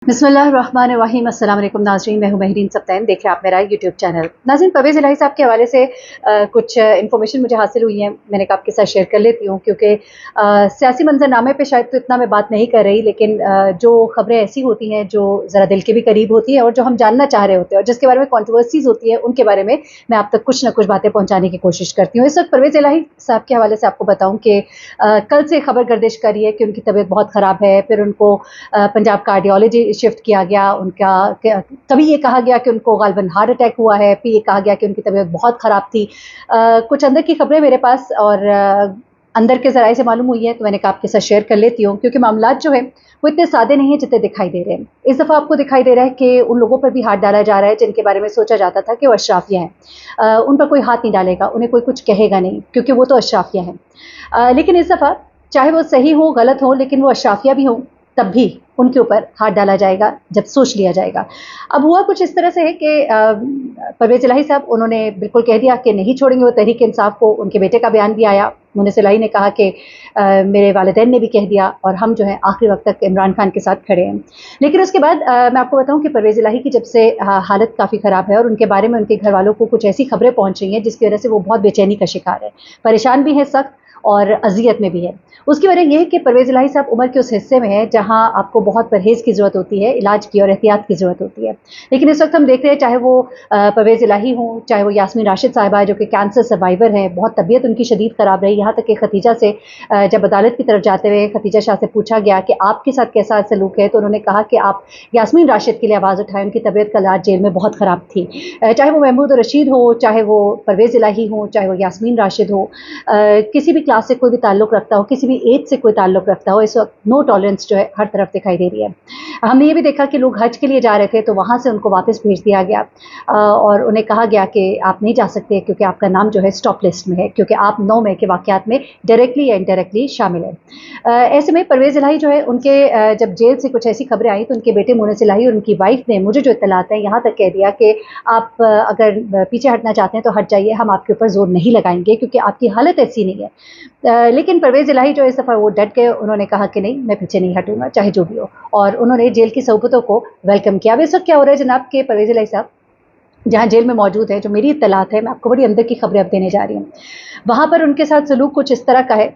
बिस्मिल्लाहिर्रहमानिर्रहीम। अस्सलाम वालेकुम नाज़रीन, मैं हूं महरीन सब्तैन, देख रहे हैं आप मेरा यूट्यूब चैनल। नाज़रीन, परवेज़ इलाही साहब के हवाले से कुछ इन्फॉर्मेशन मुझे हासिल हुई है, मैंने कहा आपके साथ शेयर कर लेती हूँ क्योंकि सियासी मंजरनामे पे शायद तो इतना मैं बात नहीं कर रही, लेकिन जो खबरें ऐसी होती हैं जो ज़रा दिल के भी करीब होती हैं और जो हम जानना चाह रहे होते हैं और जिसके बारे में कॉन्ट्रोवर्सीज़ होती है, उनके बारे में मैं आप तक कुछ ना कुछ बातें पहुँचाने की कोशिश करती हूँ। इस वक्त परवेज़ इलाही साहब के हवाले से आपको बताऊँ कि कल से खबर गर्दिश कर रही है कि उनकी तबीयत बहुत ख़राब है। फिर उनको पंजाब कार्डियोलॉजी शिफ्ट किया गया। उनका कभी ये कहा गया कि उनको गालिबन हार्ट अटैक हुआ है, फिर ये कहा गया कि उनकी तबीयत बहुत ख़राब थी। कुछ अंदर की खबरें मेरे पास और अंदर के ज़राए से मालूम हुई है, तो मैंने कहा आपके साथ शेयर कर लेती हूँ क्योंकि मामलात जो है वो इतने सादे नहीं हैं जितने दिखाई दे रहे हैं। इस दफ़ा आपको दिखाई दे रहा है कि उन लोगों पर भी हाथ डाला जा रहा है जिनके बारे में सोचा जाता था कि वो अशराफिया हैं। उन पर कोई हाथ नहीं डालेगा, उन्हें कोई कुछ कहेगा नहीं क्योंकि वो तो अशराफिया हैं। लेकिन इस दफ़ा चाहे वो सही हो गलत हो, लेकिन वो अशराफिया भी हों तब भी उनके ऊपर हाथ डाला जाएगा जब सोच लिया जाएगा। अब हुआ कुछ इस तरह से है कि परवेज़ इलाही साहब उन्होंने बिल्कुल कह दिया कि नहीं छोड़ेंगे वो तहरीक इंसाफ को। उनके बेटे का बयान भी आया, मुनीस इलाही ने कहा कि मेरे वालिदैन ने भी कह दिया और हम जो है आखिरी वक्त तक इमरान खान के साथ खड़े हैं। लेकिन उसके बाद मैं आपको बताऊं कि परवेज़ इलाही की जब से हालत काफ़ी ख़राब है और उनके बारे में उनके घर वालों को कुछ ऐसी खबरें पहुंच रही हैं जिसकी वजह से वो बहुत बेचैनी का शिकार है, परेशान भी है सख्त और अजियत में भी है। उसकी वजह यह है कि परवेज़ इलाही साहब उम्र के उस हिस्से में है जहां आपको बहुत परहेज़ की ज़रूरत होती है, इलाज की और एहतियात की ज़रूरत होती है। लेकिन इस वक्त हम देख रहे हैं चाहे वो परवेज़ इलाही हों, चाहे वो यास्मीन राशिद साहिबा जो कि कैंसर सर्वाइवर हैं, बहुत तबीयत उनकी शदीद ख़राब रही, यहाँ तक कि खतीजा से जब अदालत की तरफ जाते हुए खतीजा शाह से पूछा गया कि आपके साथ कैसा सलूक है, तो उन्होंने कहा कि आप यास्मीन राशिद के लिए आवाज़ उठाएं, उनकी तबीयत कल रात जेल में बहुत ख़राब थी। चाहे वो महमूद रशीद हो, चाहे वो परवेज़ इलाही हो, चाहे वो यास्मीन राशिद हो, किसी भी क्लास से कोई भी ताल्लुक़ रखता हो, किसी भी एज से कोई ताल्लुक़ रखता हो, इस वक्त नो टॉलरेंस जो है हर तरफ दिखाई दे रही है। हमने ये भी देखा कि लोग हज के लिए जा रहे थे तो वहाँ से उनको वापस भेज दिया गया और उन्हें कहा गया कि आप नहीं जा सकते क्योंकि आपका नाम जो है स्टॉप लिस्ट में है, क्योंकि आप 9 मई के वाक़यात में डायरेक्टली या इनडायरेक्टली शामिल हैं। ऐसे में परवेज़ इलाही जो है उनके जब जेल से कुछ ऐसी खबरें आई तो उनके बेटे मुनीस इलाही और उनकी वाइफ ने मुझे जो इत्तलात है यहाँ तक कह दिया कि आप अगर पीछे हटना चाहते हैं तो हट जाइए, हम आपके ऊपर जोर नहीं लगाएंगे क्योंकि आपकी हालत ऐसी नहीं है। लेकिन परवेज़ इलाही जो इस दफ़ा वो डट गए, उन्होंने कहा कि नहीं, मैं पीछे नहीं हटूंगा चाहे जो भी हो, और उन्होंने जेल की सहूबतों को वेलकम किया। अब इस वक्त क्या हो रहा है जनाब के परवेज़ इलाही साहब जहाँ जेल में मौजूद है, जो मेरी इत्तलात है, मैं आपको बड़ी अंदर की खबरें अब देने जा रही हूँ। वहाँ पर उनके साथ सलूक कुछ इस तरह का है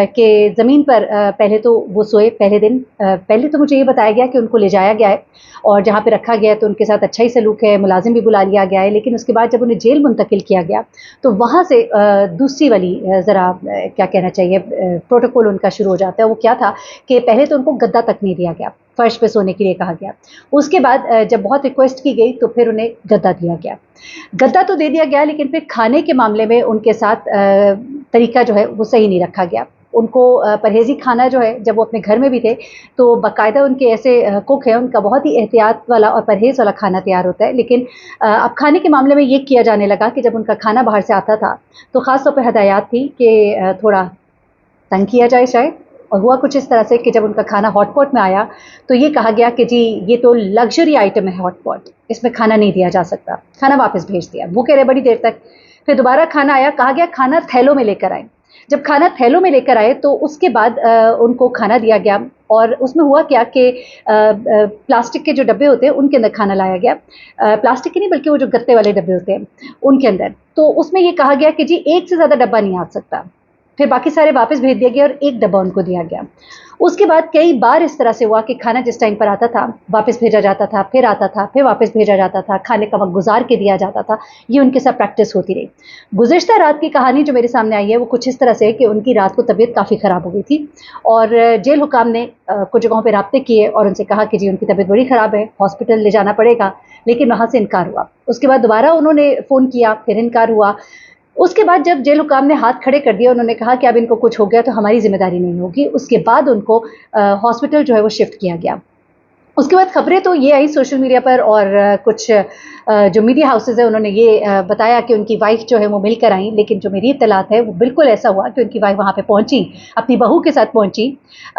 कि ज़मीन पर पहले तो वो सोए, पहले दिन पहले तो मुझे ये बताया गया कि उनको ले जाया गया है और जहाँ पे रखा गया है तो उनके साथ अच्छा ही सलूक है, मुलाजिम भी बुला लिया गया है। लेकिन उसके बाद जब उन्हें जेल मुंतकिल किया गया तो वहाँ से दूसरी वाली ज़रा क्या कहना चाहिए प्रोटोकॉल उनका शुरू हो जाता है। वो क्या था कि पहले तो उनको गद्दा तक नहीं दिया गया, फ़र्श पे सोने के लिए कहा गया। उसके बाद जब बहुत रिक्वेस्ट की गई तो फिर उन्हें गद्दा दिया गया। गद्दा तो दे दिया गया लेकिन फिर खाने के मामले में उनके साथ तरीका जो है वो सही नहीं रखा गया। उनको परहेज़ी खाना जो है, जब वो अपने घर में भी थे तो बाकायदा उनके ऐसे कुक हैं, उनका बहुत ही एहतियात वाला और परहेज़ वाला खाना तैयार होता है। लेकिन अब खाने के मामले में ये किया जाने लगा कि जब उनका खाना बाहर से आता था तो ख़ास तौर पे हदायत थी कि थोड़ा तंग किया जाए शायद। और हुआ कुछ इस तरह से कि जब उनका खाना हॉट पॉट में आया तो ये कहा गया कि जी ये तो लग्जरी आइटम है हॉट पॉट, इसमें खाना नहीं दिया जा सकता। खाना वापस भेज दिया, भूखे रहे बड़ी देर तक। फिर दोबारा खाना आया, कहा गया खाना थैलों में लेकर आए। जब खाना थैलों में लेकर आए तो उसके बाद उनको खाना दिया गया और उसमें हुआ क्या कि प्लास्टिक के जो डब्बे होते हैं उनके अंदर खाना लाया गया। प्लास्टिक के नहीं बल्कि वो जो गत्ते वाले डब्बे होते हैं उनके अंदर। तो उसमें ये कहा गया कि जी एक से ज़्यादा डब्बा नहीं आ सकता। फिर बाकी सारे वापस भेज दिया गया और एक डब्बा उनको दिया गया। उसके बाद कई बार इस तरह से हुआ कि खाना जिस टाइम पर आता था वापस भेजा जाता था, फिर आता था, फिर वापस भेजा जाता था, खाने का वक्त गुजार के दिया जाता था। ये उनके साथ प्रैक्टिस होती रही। गुज़िश्ता रात की कहानी जो मेरे सामने आई है वो कुछ इस तरह से कि उनकी रात को तबीयत काफ़ी ख़राब हो गई थी और जेल हुकाम ने कुछ जगहों पर राब्ते किए और उनसे कहा कि जी उनकी तबीयत बड़ी ख़राब है, हॉस्पिटल ले जाना पड़ेगा, लेकिन वहाँ से इनकार हुआ। उसके बाद दोबारा उन्होंने फ़ोन किया, फिर इनकार हुआ। उसके बाद जब जेल हुकाम ने हाथ खड़े कर दिए, उन्होंने कहा कि अब इनको कुछ हो गया तो हमारी ज़िम्मेदारी नहीं होगी। उसके बाद उनको हॉस्पिटल जो है वो शिफ्ट किया गया। उसके बाद खबरें तो ये आई सोशल मीडिया पर और कुछ जो मीडिया हाउसेज़ है उन्होंने ये बताया कि उनकी वाइफ़ जो है वो मिलकर आई, लेकिन जो मेरी इत्तलात है वो बिल्कुल ऐसा हुआ कि उनकी वाइफ़ वहाँ पे पहुँची, अपनी बहू के साथ पहुँची।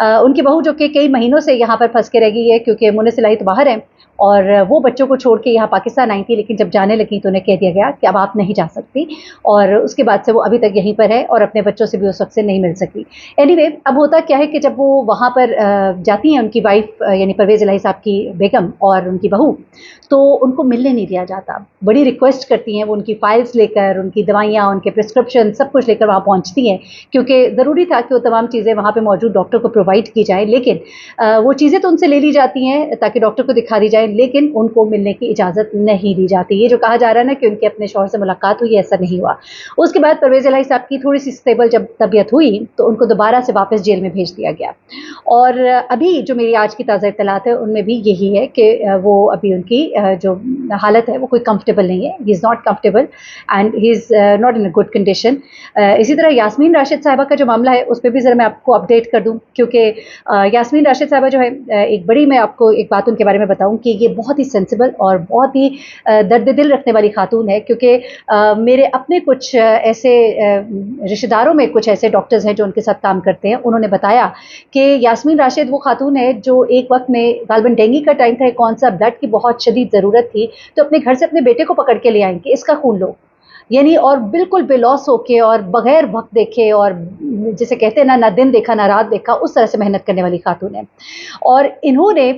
उनकी बहू जो कि कई महीनों से यहाँ पर फँस के रह गई है क्योंकि मुनीस इलाही तो बाहर हैं और वो बच्चों को छोड़ के यहाँ पाकिस्तान आई थी, लेकिन जब जाने लगी तो उन्हें कह दिया गया कि अब आप नहीं जा सकती और उसके बाद से वो अभी तक यहीं पर है और अपने बच्चों से भी उस वक्त से नहीं मिल सकी। एनीवे अब होता क्या है कि जब वो वहाँ पर जाती हैं उनकी वाइफ़ यानी परवेज़ इलाही साहब की बेगम और उनकी बहू, तो उनको मिलने नहीं दिया जाता। बड़ी रिक्वेस्ट करती हैं वो, उनकी फाइल्स लेकर, उनकी दवाइयाँ, उनके प्रिस्क्रिप्शन सब कुछ लेकर वहाँ पहुँचती हैं, क्योंकि ज़रूरी था कि वो तमाम चीज़ें वहाँ पे मौजूद डॉक्टर को प्रोवाइड की जाएँ। लेकिन वो चीज़ें तो उनसे ले ली जाती हैं ताकि डॉक्टर को दिखा दी जाए, लेकिन उनको मिलने की इजाज़त नहीं दी जाती। ये जो कहा जा रहा है ना कि उनके अपने शौहर से मुलाकात हुई, ऐसा नहीं हुआ। उसके बाद परवेज़ इलाही साहब की थोड़ी सी स्टेबल जब तबीयत हुई तो उनको दोबारा से वापस जेल में भेज दिया गया। और अभी जो मेरी आज की ताज़ा इत्तलात है उनमें भी यही है कि वो अभी उनकी जो हालत है वो कोई कंफर्टेबल नहीं है। He is not comfortable and he is not in a good condition. इसी तरह यास्मीन राशिद साहिबा का जो मामला है उस पर भी ज़रा मैं आपको अपडेट कर दूं, क्योंकि यास्मीन राशिद साहिबा जो है एक बड़ी, मैं आपको एक बात उनके बारे में बताऊं कि ये बहुत ही सेंसिबल और बहुत ही दर्द दिल रखने वाली खातून है, क्योंकि मेरे अपने कुछ ऐसे रिश्तेदारों में कुछ ऐसे डॉक्टर्स हैं जो उनके साथ काम करते हैं। उन्होंने बताया कि यास्मीन राशिद वो खातून है जो एक वक्त में गालबन डेंगू का टाइम था, कौन सा ब्लड की बहुत शदीद ज़रूरत थी, तो अपने घर से अपने बेटे को पकड़ के ले आई कि इसका खून लो, यानी, और बिल्कुल बेलौस होके और बगैर वक्त देखे, और जिसे कहते हैं ना दिन देखा ना रात देखा, उस तरह से मेहनत करने वाली खातून है। और इन्होंने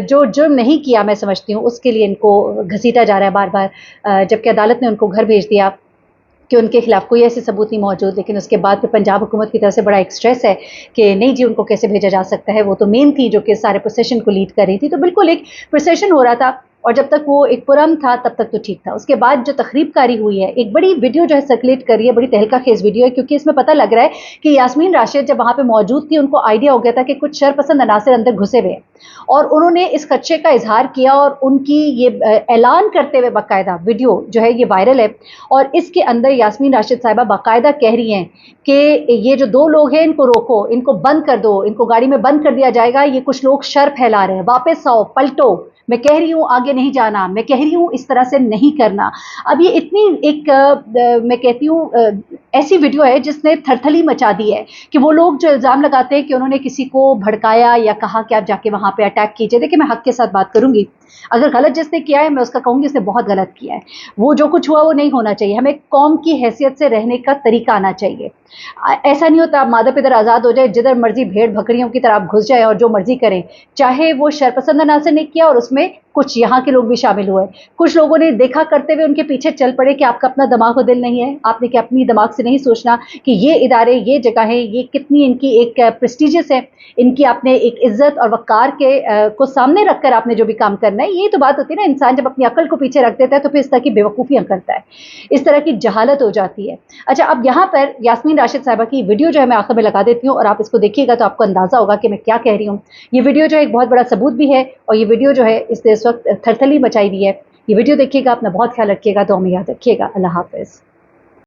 जो जुर्म नहीं किया, मैं समझती हूँ उसके लिए इनको घसीटा जा रहा है बार बार, जबकि अदालत ने उनको घर भेज दिया कि उनके खिलाफ कोई ऐसे सबूत नहीं मौजूद। लेकिन उसके बाद फिर पंजाब हुकूमत की तरफ से बड़ा एक स्ट्रेस है कि नहीं जी, उनको कैसे भेजा जा सकता है, वो तो मेन थी जो कि सारे प्रोसेशन को लीड कर रही थी। तो बिल्कुल एक प्रोसेशन हो रहा था, और जब तक वो एक पुरम था तब तक तो ठीक था। उसके बाद जो तखरीबकारी हुई है, एक बड़ी वीडियो जो है सर्कुलेट कर रही है, बड़ी तहलका खेज वीडियो है, क्योंकि इसमें पता लग रहा है कि यास्मीन राशिद जब वहाँ पे मौजूद थी उनको आइडिया हो गया था कि कुछ शरपसंद अनासर अंदर घुसे हुए हैं, और उन्होंने इस खदशे का इजहार किया, और उनकी ये ऐलान करते हुए बाकायदा वीडियो जो है ये वायरल है। और इसके अंदर यास्मीन राशिद साहिबा बाकायदा कह रही हैं कि ये जो दो लोग हैं इनको रोको, इनको बंद कर दो, इनको गाड़ी में बंद कर दिया जाएगा, ये कुछ लोग शर फैला रहे हैं, वापस आओ, पलटो, मैं कह रही हूँ आगे नहीं जाना, मैं कह रही हूँ इस तरह से नहीं करना। अब ये इतनी एक मैं कहती हूँ ऐसी वीडियो है जिसने थरथली मचा दी है कि वो लोग जो इल्ज़ाम लगाते हैं कि उन्होंने किसी को भड़काया या कहा कि आप जाके वहाँ पे अटैक कीजिए। देखिए, मैं हक के साथ बात करूँगी, अगर गलत जिसने किया है मैं उसका कहूँगी उसने बहुत गलत किया है। वो जो कुछ हुआ वो नहीं होना चाहिए। हमें कौम की हैसियत से रहने का तरीका आना चाहिए। ऐसा नहीं होता आप मादा पिदर आज़ाद हो जाए, जिधर मर्जी भेड़ बकरियों की तरह आप घुस जाए और जो मर्जी करें, चाहे वो शरपसंद अनासर ने किया और उसमें कुछ यहाँ के लोग भी शामिल हुए। कुछ लोगों ने देखा करते हुए उनके पीछे चल पड़े कि आपका अपना दिमाग और दिल नहीं है, आपने क्या अपनी दिमाग से नहीं सोचना कि ये इदारे, ये जगहें, ये कितनी इनकी एक प्रेस्टिजियस है, इनकी आपने एक इज्जत और वक़ार के को सामने रखकर आपने जो भी काम करना है। ये तो बात होती है ना, इंसान जब अपनी अकल को पीछे रख देता है तो फिर इस तरह की बेवकूफ़ियाँ करता है, इस तरह की जहालत हो जाती है। अच्छा, अब यहाँ पर यास्मीन राशिद साहिबा की वीडियो जो है मैं आखिर में लगा देती हूँ, और आप इसको देखिएगा तो आपको अंदाज़ा होगा कि मैं क्या कह रही हूँ। ये वीडियो जो है एक बहुत बड़ा सबूत भी है, और ये वीडियो जो है इस वक्त थरथली मचाई हुई है। ये वीडियो देखिएगा, अपना बहुत ख्याल रखिएगा, दुआ में याद रखिएगा। अल्लाह हाफ़िज़।